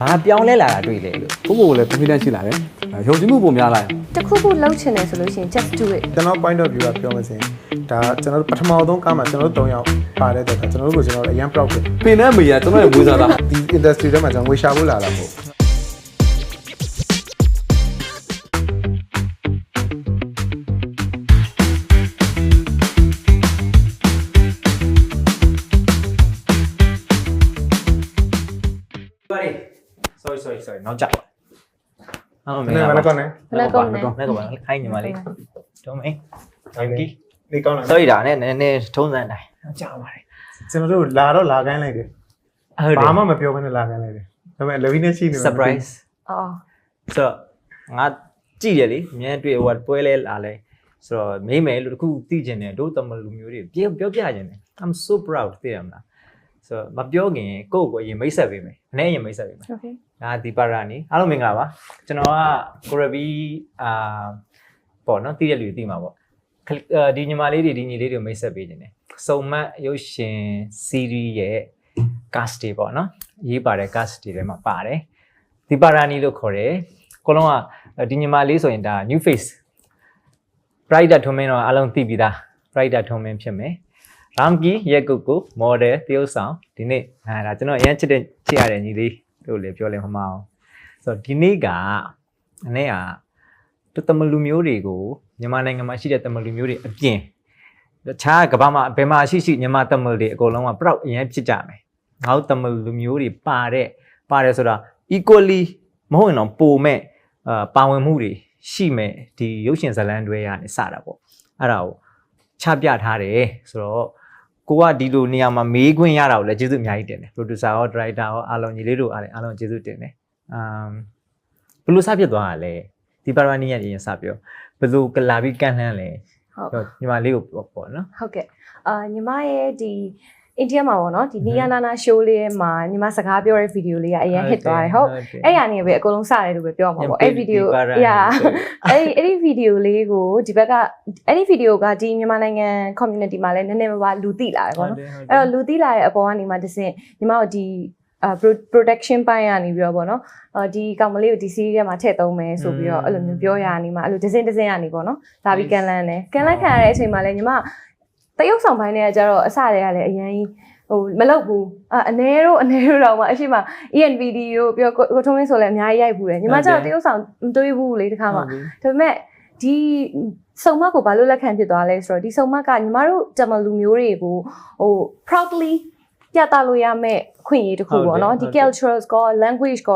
ဘာပြောင်းလဲလာတာတွေ့လေလို့ ဘို့ဘို့လည်း confidence ရှိလာတယ်ယုံကြည်မှုပုံများလာတယ် တခုခုလှုပ်ချင်တယ်ဆိုလို့ရှိရင် just do it ကျွန်တော် point of view ကပြောမစင်ဒါကျွန်တော်ပထမဆုံးကားမှာကျွန်တော်တို့3ယောက်ပါတဲ့တော့ကျွန်တော်တို့အရင် proud ပဲ ပင်နဲ့မေကကျွန်တော်ရဲ့မွေးစားတာ ဒီ industry ထဲမှာကျွန်တော်ငွေရှာဖို့လာတာပေါ့ sorry နောက်ကြပါဟုတ်မ နည်း င်္ဂ မ လာ နက် ပါ ကောင်းနေ မနက်ကောင်းနေ မင်္ဂလာပါခိုင်းညီမလေးတုံးမင်း တိုင်းနေကောင်းလား sorry ဒါနဲ့နည်းနည်းထုံးစံတိုင်းကြာပါတယ် ကျွန်တော်တို့လာတော့လာခိုင်းလိုက်တယ် ဟုတ်တယ် ဘာမှမပြောဘဲနဲ့လာခိုင်းလိုက်တယ်ဒါပေမဲ့ Levi နဲ့ရှိနေ surprise အော် ဆိုတော့ငါကြည့်တယ်လေအများတွေ့ဟိုပွဲလဲလာလဲဆိုတော့မေးမယ်လို့တခုသိချင်တယ်တို့တမလူမျိုးတွေပြောပြချင်တယ် I'm so proud သိရမလားဆိုတော့မပြောခင်ကိုယ့်ကိုအရင်မိတ်ဆက်ပေးမယ်အနည်းအရင်မိတ်ဆက်ပေးမယ် okay ဒါဒီပါရာနီအားလုံးမင်္ဂလာပါကျွန်တော်ကကိုရဘီပေါ့နော်တည်ရလူတည်မှာပေါ့ဒီညီမလေးတွေဒီညီလေးတွေမိတ်ဆက်ပေးနေတယ်စုံမတ်ရုပ်ရှင် series ရဲ့ cast တွေပေါ့နော်ရေးပါတဲ့ cast တွေထဲမှာပါတယ်ဒီပါရာနီလို့ခေါ်တယ်ကိုလုံးကဒီညီမလေးဆိုရင်ဒါ new face Pride ထုံးမင်းတော့အားလုံးသိပြီးသား Pride ထုံးမင်းဖြစ်မယ်Ramki ရဲ့ကုတ်ကို model တရုပ်ဆောင်ဒီနေ့ဒါကျွန်တော်အရင်ချစ်ရတဲ့ညီလေးတို့လည်းပြောလဲမမအောင်ဆိုတော့ဒီနေ့ကအနည်းကတမလူမျိုးတွေကိုမြန်မာနိုင်ငံမှာရှိတဲ့တမလူမျိုးတွေအပြင်တခြားကမ္ဘာမှာဘယ်မှာရှိမြန်မာတမလူတွေအကုန်လုံးက proud အရင်ဖြစ်ကြမယ်ငါတို့တမလူမျိုးတွေပါတယ်ဆိုတာ equally မဟုတ်ရင်တော့ပိုမဲ့ပါဝင်မှုတွေရှိမဲ့ဒီရုပ်ရှင်ဇာတ်လမ်းတွေကနေစတာပေါ့အဲ့ဒါကိုချပြထားတယ်ဆိုတော့ကိုကဒီလိုနေရာမှာမေးခွင့်ရတာကိုလည်းကျေးဇူးအများကြီးတင်တယ် producer ရော director ရောအားလုံးညီလေးတို့အားလုံးကျေးဇူးတင်တယ်ဘယ်လိုစဖြစ်သွားတာလဲဒီပါရနီရဲ့အရင်စပြောဘယ်လိုကလာပြီးကန်လှမ်းလဲဟုတ်ညီမလေးကိုပေါ့နော် ဟုတ်ကဲ့ညီမရဲ့ဒီအိန္ဒိယမှာပေါ့နော်ဒီနီယာနာနာ show လေးမှာညီမစကားပြောတဲ့ video လေးကအရင် hit သွားတယ်ဟုတ်အဲ့ရနေပဲအကုန်လုံးစတယ်လို့ပဲပြောမှာပေါ့အဲ့ video အဲ့ဒီ video လေးကိုဒီဘက်ကအဲ့ဒီ video ကဒီမြန်မာနိုင်ငံ community မှာလည်းနည်းနည်းပါးလူသိလာတယ်ပေါ့နော်အဲ့တော့လူသိလာတဲ့အပေါ်ကနေမှတစ်ဆင့်ညီမတို့ဒီproduction ပိုင်းကနေပြီးတော့ပေါ့နော်ဒီကောင်မလေးကိုဒီ series ထဲမှာထည့်သုံးမယ်ဆိုပြီးတော့အဲ့လိုမျိုးပြောရနေမှာအဲ့လိုဒဇင်ကနေပေါ့နော်ဒါပြီးကန်လန်းတယ်ကန်လန်းခံရတဲ့အချိန်မှာလည်းညီမတရုပ်ဆောင်ပိုင်းတွေကကြတော့အစတည်းကလည်းအရင်ဟိုမလုပ်ဘူးအနည်းတော့မှအရှိမ ENVD ကိုပြောကိုထုံးလင်းဆိုလည်းအများကြီးရိုက်ဘူးတယ်ညီမကျတော့တရုပ်ဆောင်မတွေးဘူးလေတခါမှဒါပေမဲ့ဒီစုံမကိုဘာလို့လက်ခံဖြစ်သွားလဲဆိုတော့ဒီစုံမကညီမတို့တမလူမျိုးတွေကိုဟို proudly ပြသလို့ရမယ့်ခွင့်ရတစ်ခုပေါ့နော်ဒီ cultural က language က